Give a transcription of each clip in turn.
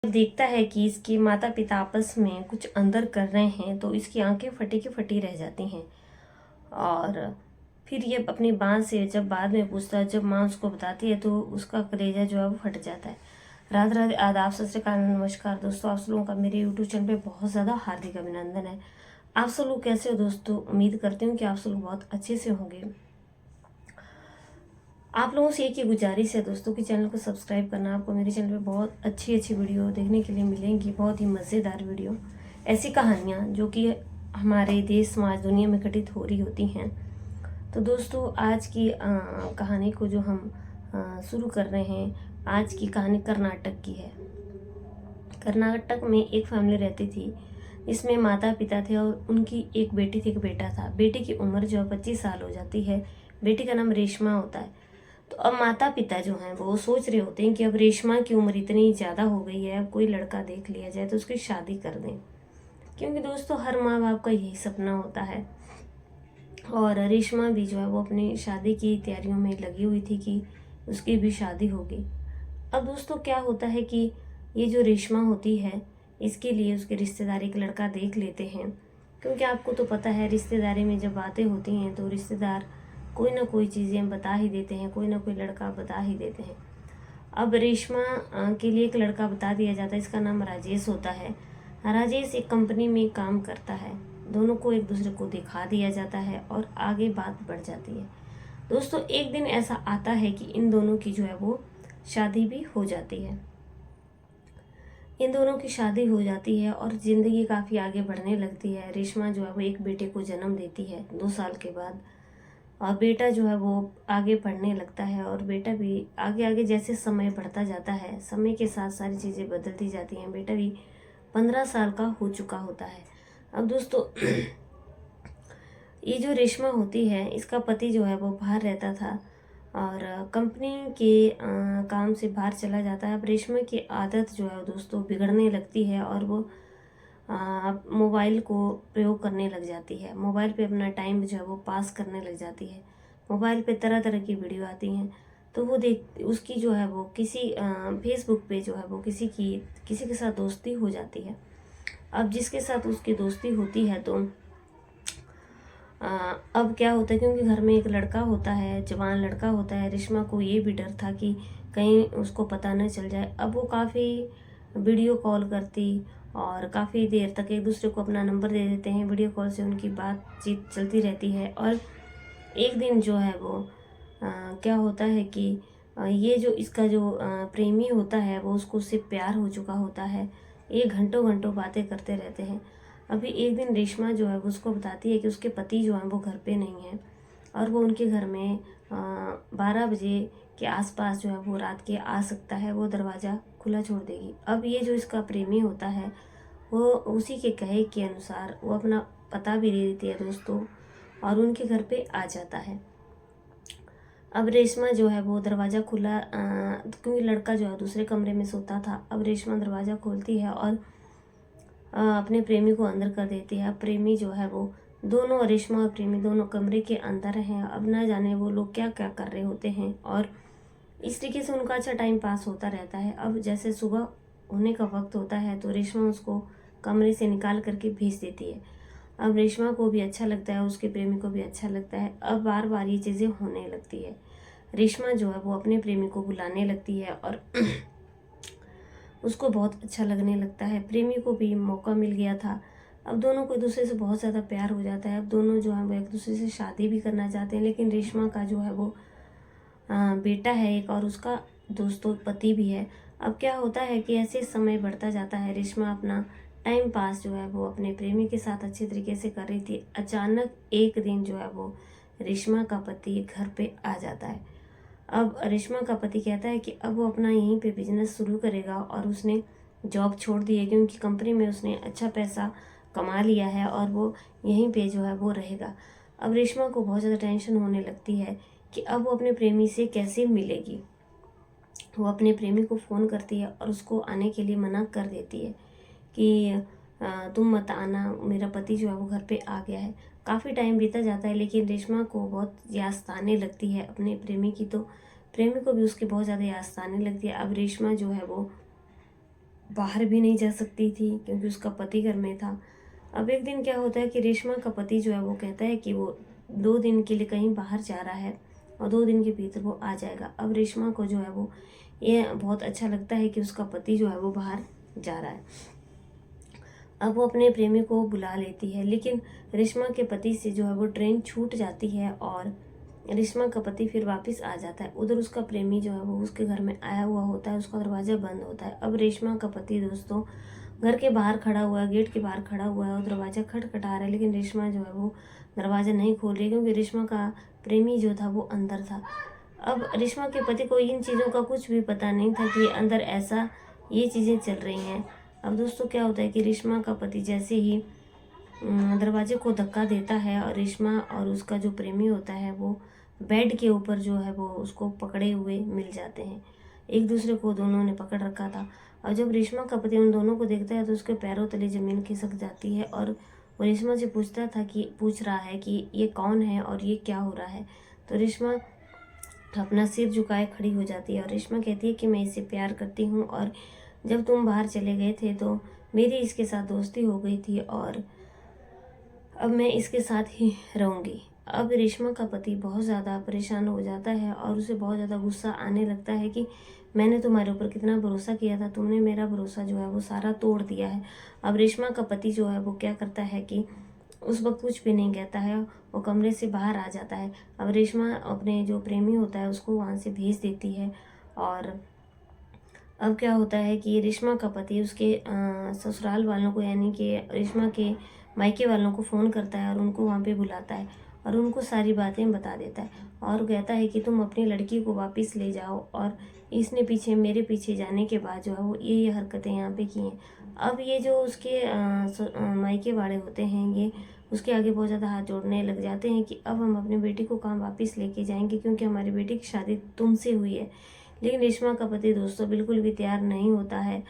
देखता है कि इसके माता पिता आपस में कुछ अंदर कर रहे हैं तो इसकी आंखें फटी की फटी रह जाती हैं। और फिर ये अपनी माँ से जब बाद में पूछता है, जब माँ उसको बताती है तो उसका कलेजा जो है वो फट जाता है। राधे राधे, आदाब, सत श्री अकाल, नमस्कार दोस्तों। आप सब लोगों का मेरे यूट्यूब चैनल पे बहुत ज़्यादा हार्दिक अभिनंदन है। आप सब लोग कैसे हो दोस्तों? उम्मीद करती हूँ कि आप सब लोग बहुत अच्छे से होंगे। आप लोगों से एक ही गुजारिश है दोस्तों कि चैनल को सब्सक्राइब करना। आपको मेरे चैनल पे बहुत अच्छी अच्छी वीडियो देखने के लिए मिलेंगी, बहुत ही मज़ेदार वीडियो, ऐसी कहानियाँ जो कि हमारे देश समाज दुनिया में घटित हो रही होती हैं। तो दोस्तों आज की कहानी को जो हम शुरू कर रहे हैं, आज की कहानी कर्नाटक की है। कर्नाटक में एक फैमिली रहती थी जिसमें माता पिता थे और उनकी एक बेटी थी, एक बेटा था। बेटी की उम्र जो है 25 साल हो जाती है। बेटी का नाम रेशमा होता है। तो अब माता पिता जो हैं वो सोच रहे होते हैं कि अब रेशमा की उम्र इतनी ज़्यादा हो गई है, अब कोई लड़का देख लिया जाए तो उसकी शादी कर दें, क्योंकि दोस्तों हर माँ बाप का यही सपना होता है। और रेशमा भी जो है वो अपनी शादी की तैयारियों में लगी हुई थी कि उसकी भी शादी होगी। अब दोस्तों क्या होता है कि ये जो रेशमा होती है, इसके लिए उसके रिश्तेदार एक लड़का देख लेते हैं, क्योंकि आपको तो पता है रिश्तेदारी में जब बातें होती हैं तो रिश्तेदार कोई ना कोई चीज़ें बता ही देते हैं, कोई ना कोई लड़का बता ही देते हैं। अब रेशमा के लिए एक लड़का बता दिया जाता है, इसका नाम राजेश होता है। राजेश एक कंपनी में काम करता है। दोनों को एक दूसरे को दिखा दिया जाता है और आगे बात बढ़ जाती है। दोस्तों एक दिन ऐसा आता है कि इन दोनों की जो है वो शादी भी हो जाती है। इन दोनों की शादी हो जाती है और ज़िंदगी काफ़ी आगे बढ़ने लगती है। रेशमा जो है वो एक बेटे को जन्म देती है 2 साल के बाद। और बेटा जो है वो आगे पढ़ने लगता है और बेटा भी आगे आगे जैसे समय बढ़ता जाता है, समय के साथ सारी चीज़ें बदलती जाती हैं। बेटा भी 15 साल का हो चुका होता है। अब दोस्तों ये जो रेशमा होती है, इसका पति जो है वो बाहर रहता था और कंपनी के काम से बाहर चला जाता है। अब रेशमा की आदत जो है दोस्तों बिगड़ने लगती है और वो मोबाइल को प्रयोग करने लग जाती है। मोबाइल पे अपना टाइम जो है वो पास करने लग जाती है। मोबाइल पे तरह तरह की वीडियो आती हैं तो वो देख उसकी जो है वो किसी फेसबुक पे जो है वो किसी के साथ दोस्ती हो जाती है। अब जिसके साथ उसकी दोस्ती होती है तो अब क्या होता है, क्योंकि घर में एक लड़का होता है, जवान लड़का होता है, रेशमा को ये भी डर था कि कहीं उसको पता न चल जाए। अब वो काफ़ी वीडियो कॉल करती और काफ़ी देर तक एक दूसरे को अपना नंबर दे देते हैं। वीडियो कॉल से उनकी बातचीत चलती रहती है। और एक दिन जो है वो क्या होता है कि ये जो इसका जो प्रेमी होता है वो उसको उससे प्यार हो चुका होता है। ये घंटों घंटों बातें करते रहते हैं। अभी एक दिन रेशमा जो है वो उसको बताती है कि उसके पति जो हैं वो घर पे नहीं हैं और वो उनके घर में 12 बजे के आसपास जो है वो रात के आ सकता है, वो दरवाज़ा खुला छोड़ देगी। अब ये जो इसका प्रेमी होता है वो उसी के कहे के अनुसार वो अपना पता भी दे देती है दोस्तों और उनके घर पे आ जाता है। अब रेशमा जो है वो दरवाज़ा खुला क्योंकि लड़का जो है दूसरे कमरे में सोता था। अब रेशमा दरवाज़ा खोलती है और अपने प्रेमी को अंदर कर देती है। अब प्रेमी जो है वो दोनों, रेशमा और प्रेमी दोनों कमरे के अंदर हैं। अब ना जाने वो लोग क्या क्या कर रहे होते हैं और इस तरीके से उनका अच्छा टाइम पास होता रहता है। अब जैसे सुबह होने का वक्त होता है तो रेशमा उसको कमरे से निकाल करके भेज देती है। अब रेशमा को भी अच्छा लगता है, उसके प्रेमी को भी अच्छा लगता है। अब बार बार ये चीज़ें होने लगती है। रेशमा जो है वो अपने प्रेमी को बुलाने लगती है और उसको बहुत अच्छा लगने लगता है। प्रेमी को भी मौका मिल गया था। अब दोनों को एक दूसरे से बहुत ज़्यादा प्यार हो जाता है। अब दोनों जो है वो एक दूसरे से शादी भी करना चाहते हैं, लेकिन रेशमा का जो है वो बेटा है एक और उसका दोस्तों पति भी है। अब क्या होता है कि ऐसे समय बढ़ता जाता है। रेशमा अपना टाइम पास जो है वो अपने प्रेमी के साथ अच्छे तरीके से कर रही थी। अचानक एक दिन जो है वो रेशमा का पति घर पे आ जाता है। अब रेशमा का पति कहता है कि अब वो अपना यहीं पे बिजनेस शुरू करेगा और उसने जॉब छोड़ दी है, क्योंकि कंपनी में उसने अच्छा पैसा कमा लिया है और वो यहीं पे जो है वो रहेगा। अब रेशमा को बहुत ज़्यादा टेंशन होने लगती है कि अब वो अपने प्रेमी से कैसे मिलेगी। वो अपने प्रेमी को फ़ोन करती है और उसको आने के लिए मना कर देती है कि तुम मत आना, मेरा पति जो है वो घर पे आ गया है। काफ़ी टाइम बीता जाता है लेकिन रेशमा को बहुत याद आने लगती है अपने प्रेमी की, तो प्रेमी को भी उसकी बहुत ज़्यादा याद आने लगती है। अब रेशमा जो है वो बाहर भी नहीं जा सकती थी क्योंकि उसका पति घर में था। अब एक दिन क्या होता है कि रेशमा का पति जो है वो कहता है कि वो 2 दिन के लिए कहीं बाहर जा रहा है और 2 दिन के भीतर वो आ जाएगा। अब रेशमा को जो है वो ये बहुत अच्छा लगता है कि उसका पति जो है वो बाहर जा रहा है। अब वो अपने प्रेमी को बुला लेती है, लेकिन रेशमा के पति से जो है वो ट्रेन छूट जाती है और रेशमा का पति फिर वापस आ जाता है। उधर उसका प्रेमी जो है वो उसके घर में आया हुआ होता है, उसका दरवाज़ा बंद होता है। अब रेशमा का पति दोस्तों घर के बाहर खड़ा हुआ है, गेट के बाहर खड़ा हुआ है और दरवाज़ा खटखटा रहा है, लेकिन रेशमा जो है वो दरवाज़ा नहीं खोल रही क्योंकि रेशमा का प्रेमी जो था वो अंदर था। अब रेशमा के पति को इन चीज़ों का कुछ भी पता नहीं था कि अंदर ऐसा ये चीज़ें चल रही हैं। अब दोस्तों क्या होता है कि रेशमा का पति जैसे ही दरवाजे को धक्का देता है और रेशमा और उसका जो प्रेमी होता है वो बेड के ऊपर जो है वो उसको पकड़े हुए मिल जाते हैं। एक दूसरे को दोनों ने पकड़ रखा था और जब रेशमा का पति उन दोनों को देखता है तो उसके पैरों तले ज़मीन खिसक जाती है और वो रेशमा से पूछ रहा है कि ये कौन है और ये क्या हो रहा है। तो रेशमा अपना सिर झुकाए खड़ी हो जाती है और रेशमा कहती है कि मैं इससे प्यार करती हूँ और जब तुम बाहर चले गए थे तो मेरी इसके साथ दोस्ती हो गई थी और अब मैं इसके साथ ही रहूँगी। अब रेशमा का पति बहुत ज़्यादा परेशान हो जाता है और उसे बहुत ज़्यादा गुस्सा आने लगता है कि मैंने तुम्हारे ऊपर कितना भरोसा किया था, तुमने मेरा भरोसा जो है वो सारा तोड़ दिया है। अब रेशमा का पति जो है वो क्या करता है कि उस वक्त कुछ भी नहीं कहता है, वो कमरे से बाहर आ जाता है। अब रेशमा अपने जो प्रेमी होता है उसको वहाँ से भेज देती है और अब क्या होता है कि रेशमा का पति उसके ससुराल वालों को यानी कि रेशमा के मायके वालों को फ़ोन करता है और उनको वहाँ पे बुलाता है और उनको सारी बातें बता देता है और कहता है कि तुम अपनी लड़की को वापस ले जाओ और इसने मेरे पीछे जाने के बाद जो है वो ये हरकतें यहाँ पे की हैं। अब ये जो उसके मायके वाले होते हैं ये उसके आगे बहुत ज़्यादा हाथ जोड़ने लग जाते हैं कि अब हम अपनी बेटी को कहाँ वापस लेके जाएंगे क्योंकि हमारी बेटी की शादी तुमसे हुई है। लेकिन रेशमा का पति दोस्तों बिल्कुल भी तैयार नहीं होता है।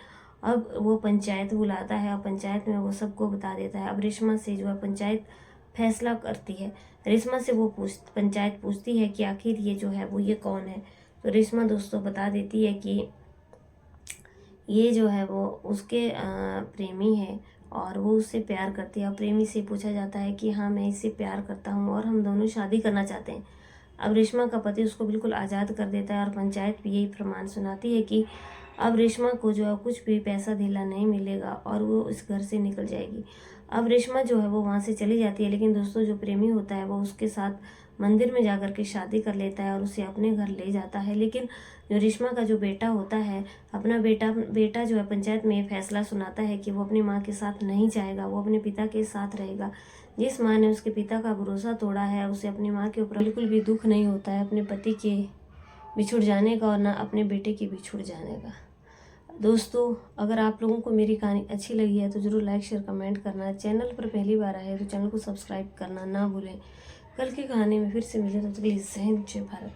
अब वो पंचायत बुलाता है और पंचायत में वो सबको बता देता है। अब रेशमा से जो है पंचायत फैसला करती है। रेशमा से वो पंचायत पूछती है कि आखिर ये जो है वो ये कौन है। तो रेशमा दोस्तों बता देती है कि ये जो है वो उसके प्रेमी है और वो उससे प्यार करती है। और प्रेमी से पूछा जाता है कि हाँ मैं इससे प्यार करता हूँ और हम दोनों शादी करना चाहते हैं। अब रेशमा का पति उसको बिल्कुल आज़ाद कर देता है और पंचायत भी यही प्रमाण सुनाती है कि अब रेशमा को जो है कुछ भी पैसा धੇला नहीं मिलेगा और वो इस घर से निकल जाएगी। अब रेशमा जो है वो वहाँ से चली जाती है, लेकिन दोस्तों जो प्रेमी होता है वो उसके साथ मंदिर में जाकर के शादी कर लेता है और उसे अपने घर ले जाता है। लेकिन जो रेशमा का जो बेटा होता है अपना बेटा जो है पंचायत में ये फैसला सुनाता है कि वो अपनी माँ के साथ नहीं जाएगा, वो अपने पिता के साथ रहेगा। जिस माँ ने उसके पिता का भरोसा तोड़ा है उसे अपनी माँ के ऊपर बिल्कुल भी दुख नहीं होता है अपने पति के बिछुड़ जाने का और ना अपने बेटे के बिछुड़ जाने का। दोस्तों अगर आप लोगों को मेरी कहानी अच्छी लगी है तो ज़रूर लाइक शेयर कमेंट करना। चैनल पर पहली बार आए तो चैनल को सब्सक्राइब करना ना भूलें। कल की कहानी में फिर से मिले, तो जय हिंद जय भारत।